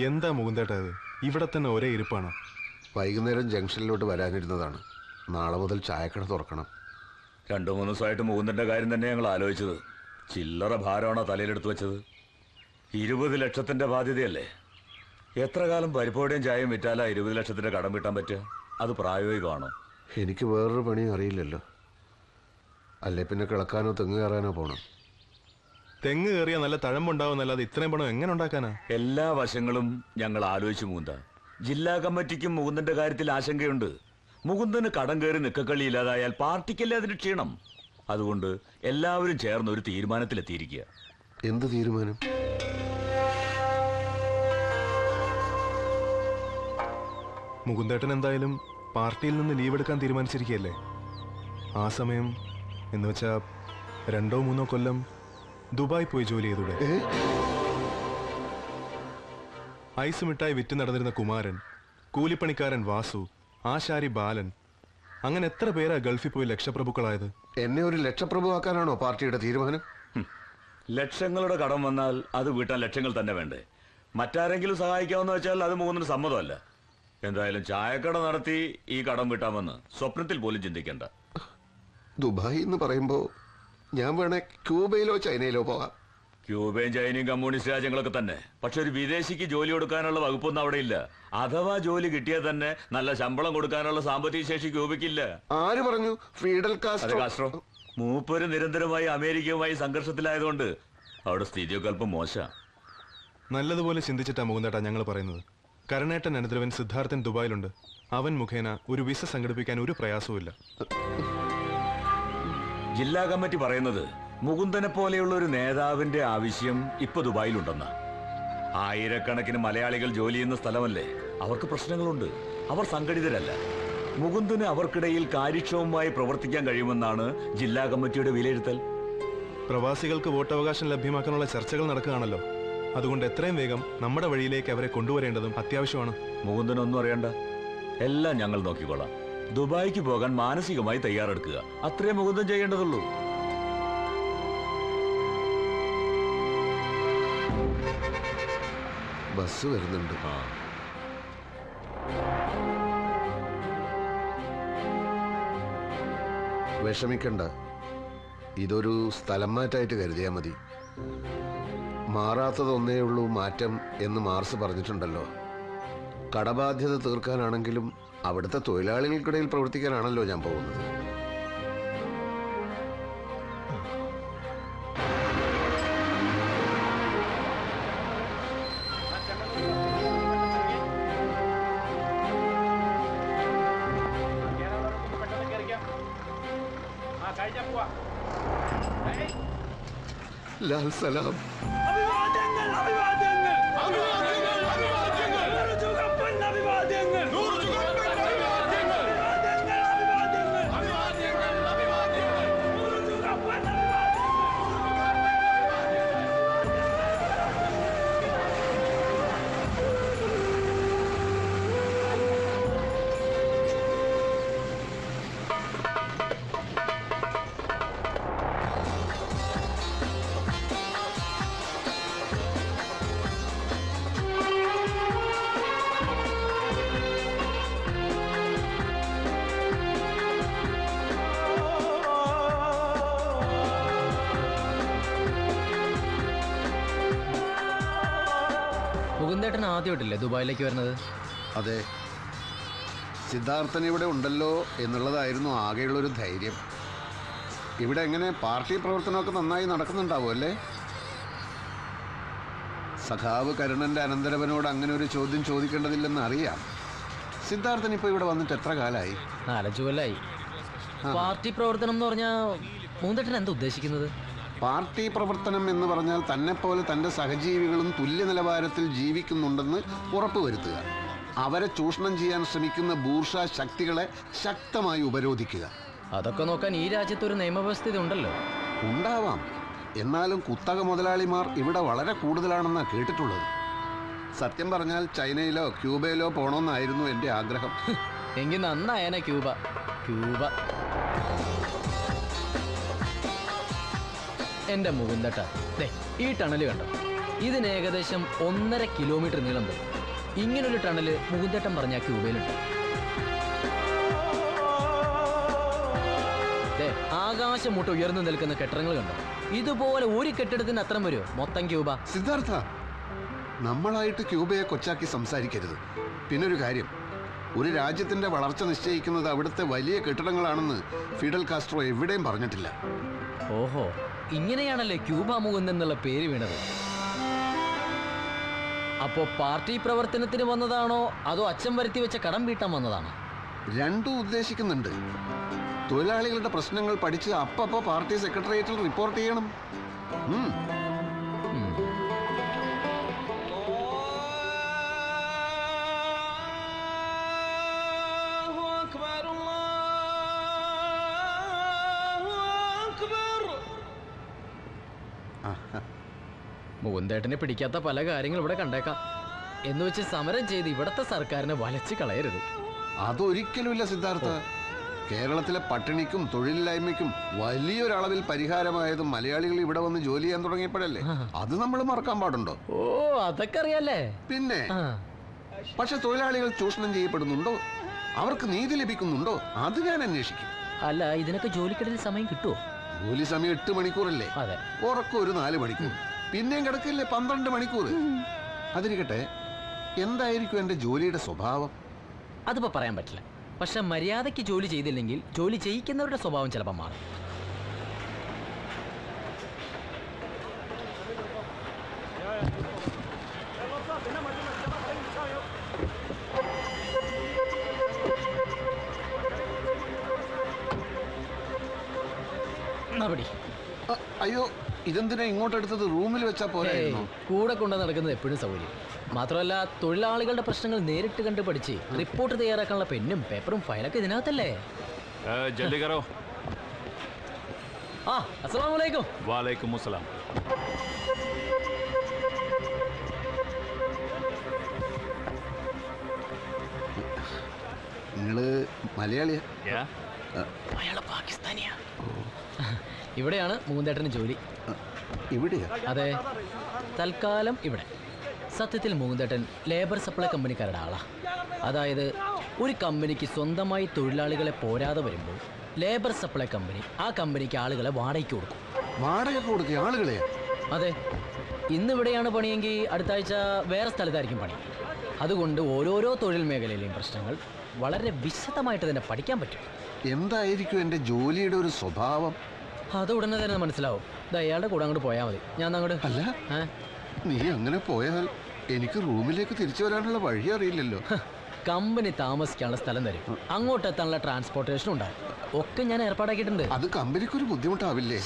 എന്താ മുകുന്ദേട്ടാ ഇത്? ഇവിടെ തന്നെ ഒരേ ഇരിപ്പാണ്. വൈകുന്നേരം ജംഗ്ഷനിലോട്ട് വരാനിരുന്നതാണ്. നാളെ മുതൽ ചായക്കട തുറക്കണം. 2-3 ദിവസമായിട്ട് മുകുന്ദന്റെ കാര്യം തന്നെ ഞങ്ങൾ ആലോചിച്ചത്. ചില്ലറ ഭാരമാണോ തലയിലെടുത്ത് വെച്ചത്? 20 ലക്ഷത്തിന്റെ ബാധ്യതയല്ലേ? എത്ര കാലം പരിപ്പോടെയും ചായയും വിറ്റാലാ 20 ലക്ഷത്തിന്റെ കടം വീട്ടാൻ പറ്റുക? അത് പ്രായോഗികമാണോ? എനിക്ക് വേറൊരു പണി അറിയില്ലല്ലോ. അല്ലേ പിന്നെ കിളക്കാനോ തെങ്ങ് കയറാനോ പോകണം. തെങ്ങ് കയറിയാൽ നല്ല തഴമ്പുണ്ടാവുന്നല്ലാതെ ഇത്രയും പണം എങ്ങനെ ഉണ്ടാക്കാനാ? എല്ലാ വശങ്ങളും ഞങ്ങൾ ആലോചിച്ചു മുകുന്ദ. ജില്ലാ കമ്മിറ്റിക്കും മുകുന്ദന്റെ കാര്യത്തിൽ ആശങ്കയുണ്ട്. മുകുന്ദന് കടം കയറി നിക്കക്കളി ഇല്ലാതായാൽ പാർട്ടിക്കല്ലേ അതിന് ക്ഷീണം. അതുകൊണ്ട് എല്ലാവരും ചേർന്ന് ഒരു തീരുമാനത്തിലെത്തിയിരിക്കുക. എന്ത് തീരുമാനം? മുകുന്ദേട്ടൻ എന്തായാലും പാർട്ടിയിൽ നിന്ന് ലീവ് എടുക്കാൻ തീരുമാനിച്ചിരിക്കുകയല്ലേ. ആ സമയം എന്ന് വെച്ചാ 2-3 കൊല്ലം ദുബായ് പോയി ജോലി ചെയ്തൂടെ? ഐസ് മിഠായി വിറ്റ് നടന്നിരുന്ന കുമാരൻ, കൂലിപ്പണിക്കാരൻ വാസു, ആശാരി ബാലൻ, അങ്ങനെ എത്ര പേരാ ഗൾഫിൽ പോയി ലക്ഷപ്രഭുക്കളായത്? എന്നെ ഒരു ലക്ഷപ്രഭുവാക്കാനാണോ പാർട്ടിയുടെ തീരുമാനം? ലക്ഷങ്ങളുടെ കടം വന്നാൽ അത് വീട്ടാൻ ലക്ഷങ്ങൾ തന്നെ വേണ്ടേ? മറ്റാരെങ്കിലും സഹായിക്കാമെന്ന് വെച്ചാൽ അത് മുകുന്ദന് സമ്മതമല്ല. എന്തായാലും ചായക്കട നടത്തി ഈ കടം വീട്ടാമെന്ന് സ്വപ്നത്തിൽ പോലും ചിന്തിക്കേണ്ട. ദുബായ് എന്ന് പറയുമ്പോ ഞാൻ വേണേ ക്യൂബയിലോ ചൈനയിലോ പോകാം. ക്യൂബയും ചൈനയും കമ്മ്യൂണിസ്റ്റ് രാജ്യങ്ങളൊക്കെ തന്നെ. പക്ഷെ ഒരു വിദേശിക്ക് ജോലി കൊടുക്കാനുള്ള വകുപ്പൊന്നും അവിടെ ഇല്ല. അഥവാ ജോലി കിട്ടിയാൽ തന്നെ നല്ല ശമ്പളം കൊടുക്കാനുള്ള സാമ്പത്തിക ശേഷി ക്യൂബയ്ക്കില്ല. ആര് പറഞ്ഞു? Fidel Castro. മൂപ്പര് നിരന്തരമായി അമേരിക്കയുമായി സംഘർഷത്തിലായതുകൊണ്ട് അവിടെ സ്ഥിതിയൊക്കെ അല്പം മോശം. നല്ലതുപോലെ ചിന്തിച്ചിട്ടാ മുകുന്ദേട്ടാ ഞങ്ങൾ പറയുന്നത്. കരുണേട്ടൻ അനുദ്രവൻ സിദ്ധാർത്ഥൻ ദുബായിലുണ്ട്. അവൻ മുഖേന ഒരു വിസ സംഘടിപ്പിക്കാൻ ഒരു പ്രയാസവുമില്ല. ജില്ലാ കമ്മിറ്റി പറയുന്നത് മുകുന്ദനെ പോലെയുള്ള ഒരു നേതാവിന്റെ ആവശ്യം ഇപ്പൊ ദുബായിലുണ്ടെന്ന. ആയിരക്കണക്കിന് മലയാളികൾ ജോലി ചെയ്യുന്ന സ്ഥലമല്ലേ. അവർക്ക് പ്രശ്നങ്ങളുണ്ട്. അവർ സംഘടിതരല്ല. മുകുന്ദന് അവർക്കിടയിൽ കാര്യക്ഷമമായി പ്രവർത്തിക്കാൻ കഴിയുമെന്നാണ് ജില്ലാ കമ്മിറ്റിയുടെ വിലയിരുത്തൽ. പ്രവാസികൾക്ക് വോട്ടവകാശം ലഭ്യമാക്കാനുള്ള ചർച്ചകൾ നടക്കുകയാണല്ലോ. അതുകൊണ്ട് എത്രയും വേഗം നമ്മുടെ വഴിയിലേക്ക് അവരെ കൊണ്ടുവരേണ്ടതും അത്യാവശ്യമാണ്. മുകുന്ദനൊന്നും അറിയണ്ട, എല്ലാം ഞങ്ങൾ നോക്കിക്കോളാം. ദുബായിക്ക് പോകാൻ മാനസികമായി തയ്യാറെടുക്കുക. അത്രേ മുകുന്ദൻ ചെയ്യേണ്ടതുള്ളൂ. ബസ് വരുന്നുണ്ട്. വിഷമിക്കണ്ട, ഇതൊരു സ്ഥലം മാറ്റായിട്ട് കരുതിയാൽ മതി. മാറാത്തതൊന്നേ ഉള്ളൂ മാറ്റം എന്ന് മാർസ് പറഞ്ഞിട്ടുണ്ടല്ലോ. കടബാധ്യത തീർക്കാനാണെങ്കിലും അവിടുത്തെ തൊഴിലാളികൾക്കിടയിൽ പ്രവർത്തിക്കാനാണല്ലോ ഞാൻ പോകുന്നത്. ലാൽ സലാം. മുകുന്ദേട്ടൻ ആദ്യമായിട്ടില്ലേ ദുബായിലേക്ക് വരുന്നത്? അതെ, സിദ്ധാർത്ഥൻ ഇവിടെ ഉണ്ടല്ലോ എന്നുള്ളതായിരുന്നു ആകെയുള്ളൊരു ധൈര്യം. ഇവിടെ എങ്ങനെ പാർട്ടി പ്രവർത്തനമൊക്കെ നന്നായി നടക്കുന്നുണ്ടാവും അല്ലേ? സഖാവ് കരുണന്റെ അനന്തരവനോട് അങ്ങനെ ഒരു ചോദ്യം ചോദിക്കേണ്ടതില്ലെന്ന് അറിയാം. സിദ്ധാർത്ഥൻ ഇപ്പോൾ ഇവിടെ വന്നിട്ട് എത്ര കാലമായി? 4-5 കൊല്ലായി. പാർട്ടി പ്രവർത്തനം എന്ന് പറഞ്ഞാൽ മുകുന്ദേട്ടൻ എന്താ ഉദ്ദേശിക്കുന്നത്? പാർട്ടി പ്രവർത്തനം എന്ന് പറഞ്ഞാൽ തന്നെപ്പോലെ തൻ്റെ സഹജീവികളും തുല്യ നിലവാരത്തിൽ ജീവിക്കുന്നുണ്ടെന്ന് ഉറപ്പുവരുത്തുക. അവരെ ചൂഷണം ചെയ്യാൻ ശ്രമിക്കുന്ന ബൂർഷാ ശക്തികളെ ശക്തമായി ഉപരോധിക്കുക. അതൊക്കെ നോക്കാൻ ഈ രാജ്യത്തൊരു നിയമവ്യവസ്ഥ ഉണ്ടല്ലോ. ഉണ്ടാവാം, എന്നാലും കുത്തക മുതലാളിമാർ ഇവിടെ വളരെ കൂടുതലാണെന്നാണ് കേട്ടിട്ടുള്ളത്. സത്യം പറഞ്ഞാൽ ചൈനയിലോ ക്യൂബയിലോ പോകണമെന്നായിരുന്നു എൻ്റെ ആഗ്രഹം. എങ്കിൽ നന്നായനെ ക്യൂബ. എൻ്റെ മുകുന്ദേട്ടാ, ഈ ടണല് കണ്ടോ? ഇതിന് ഏകദേശം 1.5 കിലോമീറ്റർ നീളം വരും. ഇങ്ങനൊരു ടണല് മുകുന്ദേട്ടൻ പറഞ്ഞ ക്യൂബയിലുണ്ട്. ആകാശം മുട്ട ഉയർന്നു നിൽക്കുന്ന കെട്ടിടങ്ങൾ കണ്ടോ? ഇതുപോലെ ഒരു കെട്ടിടത്തിന് അത്രം വരുമോ മൊത്തം ക്യൂബ? സിദ്ധാർത്ഥ, നമ്മളായിട്ട് ക്യൂബയെ കൊച്ചാക്കി സംസാരിക്കരുത്. പിന്നൊരു കാര്യം, ഒരു രാജ്യത്തിന്റെ വളർച്ച നിശ്ചയിക്കുന്നത് അവിടുത്തെ വലിയ കെട്ടിടങ്ങളാണെന്ന് ഫിഡൽ കാസ്ട്രോ എവിടെയും പറഞ്ഞിട്ടില്ല. ഓഹോ, ഇങ്ങനെയാണല്ലേ ക്യൂബ മുകുന്ദൻ എന്നുള്ള പേര് വീണത്. അപ്പോ പാർട്ടി പ്രവർത്തനത്തിന് വന്നതാണോ അതോ അച്ഛൻ വരുത്തി വെച്ച കടം വീട്ടാൻ വന്നതാണോ? രണ്ടും ഉദ്ദേശിക്കുന്നുണ്ട്. തൊഴിലാളികളുടെ പ്രശ്നങ്ങൾ പഠിച്ച് അപ്പപ്പോ പാർട്ടി സെക്രട്ടേറിയറ്റിൽ റിപ്പോർട്ട് ചെയ്യണം. മുകുന്ദേട്ടനെ പിടിക്കാത്ത പല കാര്യങ്ങൾ ഇവിടെ കണ്ടേക്കാം. എന്ന് വെച്ച് സമരം ചെയ്ത് ഇവിടത്തെ സർക്കാരിനെ വലച്ച് കളയരുത്. അതൊരിക്കലുമില്ല സിദ്ധാർത്ഥ. കേരളത്തിലെ പട്ടിണിക്കും തൊഴിലില്ലായ്മയ്ക്കും വലിയൊരളവിൽ പരിഹാരമായതും മലയാളികൾ ഇവിടെ വന്ന് ജോലി ചെയ്യാൻ തുടങ്ങിയപ്പോഴല്ലേ. അത് നമ്മൾ മറക്കാൻ പാടുണ്ടോ? ഓ, അതൊക്കെ അറിയാലേ. പിന്നെ പക്ഷെ തൊഴിലാളികൾ ചൂഷണം ചെയ്യപ്പെടുന്നുണ്ടോ, അവർക്ക് നീതി ലഭിക്കുന്നുണ്ടോ, അത് ഞാൻ അന്വേഷിക്കും. അല്ല, ഇതിനൊക്കെ ജോലിക്കിടയിൽ സമയം കിട്ടുമോ? ജോലി സമയം 8 മണിക്കൂറല്ലേ? അതെ. ഉറക്കം ഒരു 4 മണിക്കൂർ, പിന്നെയും കിടക്കില്ലേ 12 മണിക്കൂർ. അതിരിക്കട്ടെ, എന്തായിരിക്കും എന്റെ ജോലിയുടെ സ്വഭാവം? അതിപ്പോ പറയാൻ പറ്റില്ല. പക്ഷെ മര്യാദയ്ക്ക് ജോലി ചെയ്തില്ലെങ്കിൽ ജോലി ചെയ്യിക്കുന്നവരുടെ സ്വഭാവം ചിലപ്പോൾ മാറും. അയ്യോ, ഇതെന്തിനാ ഇങ്ങോട്ടെടുത്തത്? റൂമിൽ വെച്ചാ പോരായിരുന്നോ? കൂടെ കൊണ്ട് നടക്കുന്നത് എപ്പോഴും സൗകര്യം. മാത്രമല്ല, തൊഴിലാളികളുടെ പ്രശ്നങ്ങൾ നേരിട്ട് കണ്ട് പഠിച്ച് റിപ്പോർട്ട് തയ്യാറാക്കാനുള്ള പെന്നും പേപ്പറും ഫയലൊക്കെ ഇതിനകത്തല്ലേ. ജൽദി കരോ. അസ്സലാമു അലൈക്കും. വാലൈക്കും അസ്സലാം. നിങ്ങള് മലയാളിയാ? അയാള് പാകിസ്ഥാനിയാ. ഇവിടെയാണ് മുകുന്ദേട്ടന് ജോലി. ഇവിടെയാ? അതെ, തൽക്കാലം ഇവിടെ. സത്യത്തിൽ മുകുന്ദേട്ടൻ ലേബർ സപ്ലൈ കമ്പനിക്കാരുടെ ആളാ. അതായത് ഒരു കമ്പനിക്ക് സ്വന്തമായി തൊഴിലാളികളെ പോരാതെ വരുമ്പോൾ ലേബർ സപ്ലൈ കമ്പനി ആ കമ്പനിക്ക് ആളുകളെ വാടകയ്ക്ക് കൊടുക്കും. വാടക കൊടുക്കുക ആളുകളെ? അതെ. ഇന്നിവിടെയാണ് പണിയെങ്കിൽ അടുത്ത ആഴ്ച വേറെ സ്ഥലത്തായിരിക്കും പണി. അതുകൊണ്ട് ഓരോരോ തൊഴിൽ മേഖലയിലെയും പ്രശ്നങ്ങൾ വളരെ വിശദമായിട്ട് തന്നെ പഠിക്കാൻ പറ്റും. എന്തായിരിക്കും എൻ്റെ ജോലിയുടെ ഒരു സ്വഭാവം? അത് ഉടനെ തന്നെ മനസ്സിലാവും. ഇത് അയാളുടെ കൂടെ അങ്ങോട്ട് പോയാൽ മതി. ഞാൻ അങ്ങോട്ട്. അല്ല, നീ അങ്ങനെ പോയാൽ എനിക്ക് റൂമിലേക്ക് തിരിച്ചു വരാനുള്ള വഴി അറിയില്ലല്ലോ. കമ്പനി താമസിക്കാനുള്ള സ്ഥലം തരും, അങ്ങോട്ട് എത്താനുള്ള ട്രാൻസ്പോർട്ടേഷൻ ഉണ്ടാവും, ഒക്കെ ഞാൻ ഏർപ്പാടാക്കിയിട്ടുണ്ട്. അത് കമ്പനിക്ക് ഒരു ബുദ്ധിമുട്ടാവില്ലേ?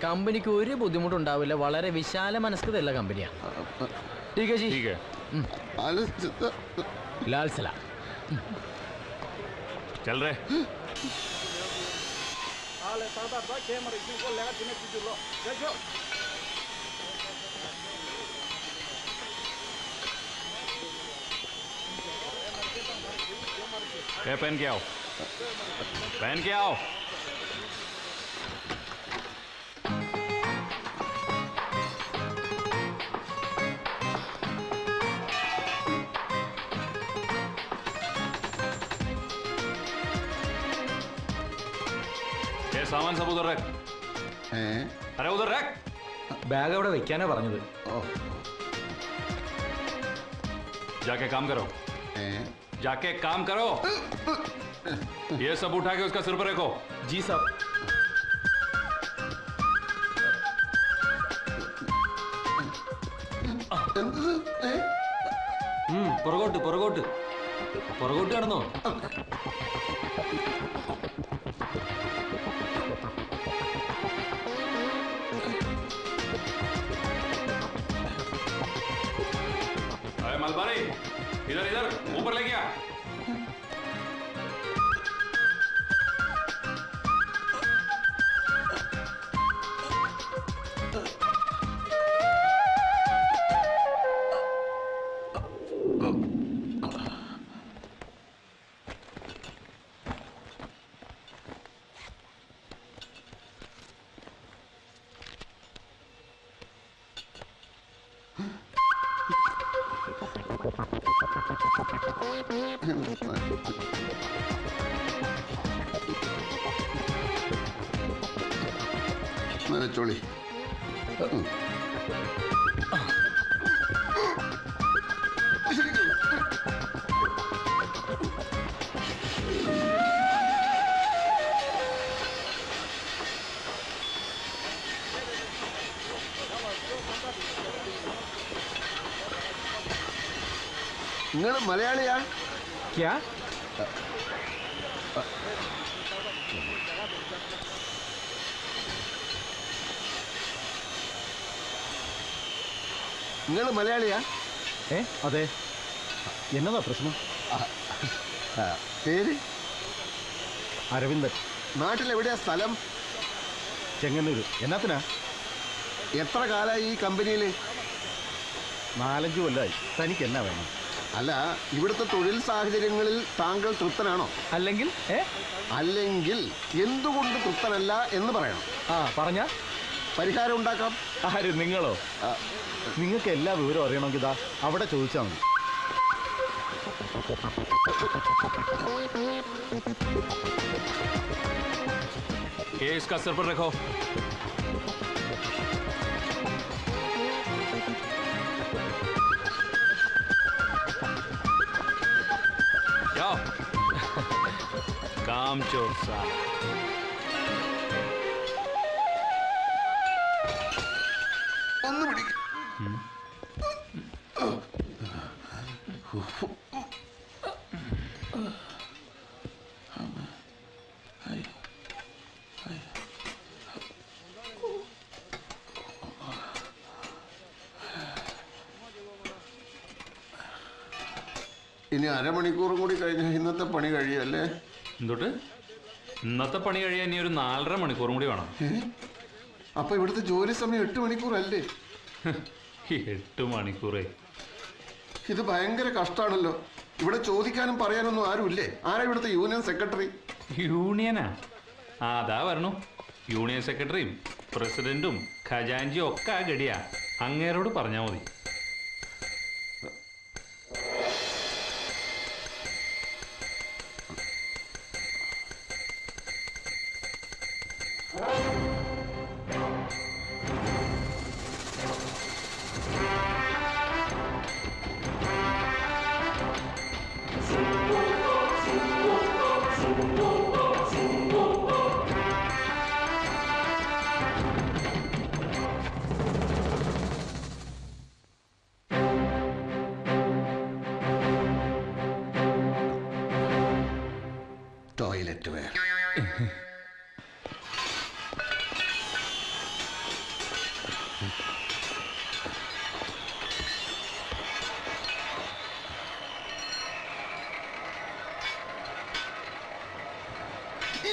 കമ്പനിക്ക് ഒരു ബുദ്ധിമുട്ടുണ്ടാവില്ല. വളരെ വിശാല മനസ്കതയുള്ള കമ്പനിയാണ്. ലാൽ സലാം. चल रहे पहन के आओ, पहन के आओ. सामान सब उधर रख. अरे उधर रख. ബാഗ് അവിടെ വെക്കാനാ പറഞ്ഞത്. जाके काम करो. जाके काम करो. ये सब उठा के उसका सिर पर रखो. जी साहब. പുറകോട്ട് പുറകോട്ട് പുറകോട്ട് കടന്നോ. मलबारी इधर इधर ऊपर ले गया. വെച്ചോളി. നിങ്ങൾ മലയാളിയാ? നിങ്ങൾ മലയാളിയാ? അതെ. എന്നതാ പ്രശ്നം? പേര്? അരവിന്ദൻ. നാട്ടിലെവിടെയാ സ്ഥലം? ചെങ്ങന്നൂര്. എന്നാത്തിനാ? എത്ര കാലമായി ഈ കമ്പനിയിൽ? 4-5 കൊല്ലമായി. തനിക്ക് എന്നാ വേണം? അല്ല, ഇവിടുത്തെ തൊഴിൽ സാഹചര്യങ്ങളിൽ താങ്കൾ തൃപ്തനാണോ? അല്ലെങ്കിൽ അല്ലെങ്കിൽ എന്തുകൊണ്ട് തൃപ്തനല്ല എന്ന് പറയണം. പറഞ്ഞ പരിഹാരം ഉണ്ടാക്കാം. ആര്? നിങ്ങളോ? നിങ്ങൾക്ക് എല്ലാ വിവരവും അറിയണമെങ്കിൽ ഇതാ അവിടെ ചോദിച്ചാൽ മതി. ये इसका सर पर रखो. जाओ. काम चोर साहब. ഒന്ന് പിടിക്ക. ഇനി അരമണിക്കൂറും കൂടി കഴിഞ്ഞാൽ ഇന്നത്തെ പണി കഴിയല്ലേ? എന്തുട്ട്? ഇന്നത്തെ പണി കഴിയാൻ ഇനി ഒരു 4.5 മണിക്കൂറും കൂടി വേണം. അപ്പൊ ഇവിടുത്തെ ജോലി സമയം 8 മണിക്കൂറല്ലേ? 8 മണിക്കൂറേ. ഇത് ഭയങ്കര കഷ്ടാണല്ലോ. ഇവിടെ ചോദിക്കാനും പറയാനൊന്നും ആരുമില്ലേ? ആരാ ഇവിടുത്തെ യൂണിയൻ സെക്രട്ടറി? യൂണിയനാ? അതാ വരണു. യൂണിയൻ സെക്രട്ടറിയും പ്രസിഡന്റും ഖജാൻജിയും ഒക്കെ ആ ഗടിയാ. അങ്ങേരോട് പറഞ്ഞാൽ മതി. ടോയ്ലറ്റ് വേണം.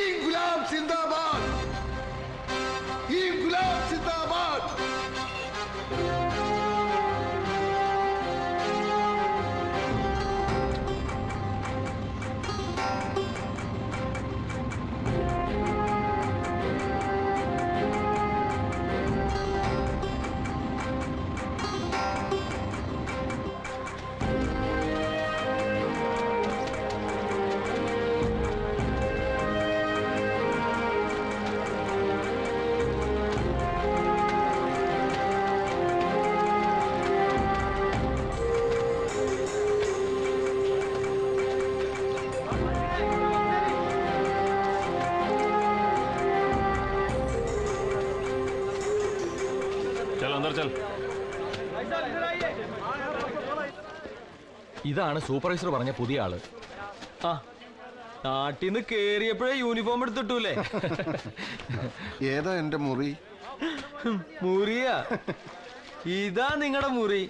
ഇൻക്ലാബ് സിന്ദാബാദ്! ഇൻക്ലാബ് സിന്ദാബാദ്! ഇതാണ് സൂപ്പർവൈസർ പറഞ്ഞ പുതിയ ആള്. നാട്ടിന്ന് കേറിയപ്പോഴേ യൂണിഫോം എടുത്തിട്ടൂലേ? ഏതാ എന്റെ മുറി? മുറിയാ? ഇതാ നിങ്ങളുടെ മുറി.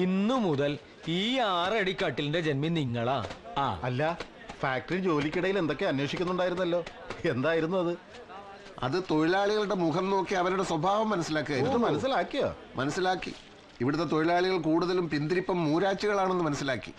ഇന്നു മുതൽ ഈ 6 അടി കട്ടിലിന്റെ ജന്മി നിങ്ങളാ. അല്ല, ഫാക്ടറി ജോലിക്കിടയിൽ എന്തൊക്കെ അന്വേഷിക്കുന്നുണ്ടായിരുന്നല്ലോ. എന്തായിരുന്നു അത്? അത് തൊഴിലാളികളുടെ മുഖം നോക്കി അവരുടെ സ്വഭാവം മനസ്സിലാക്കുക. ഇത് മനസ്സിലാക്കിയോ? മനസ്സിലാക്കി. ഇവിടുത്തെ തൊഴിലാളികൾ കൂടുതലും പിന്തിരിപ്പം മൂരാച്ചികളാണെന്ന് മനസ്സിലാക്കി.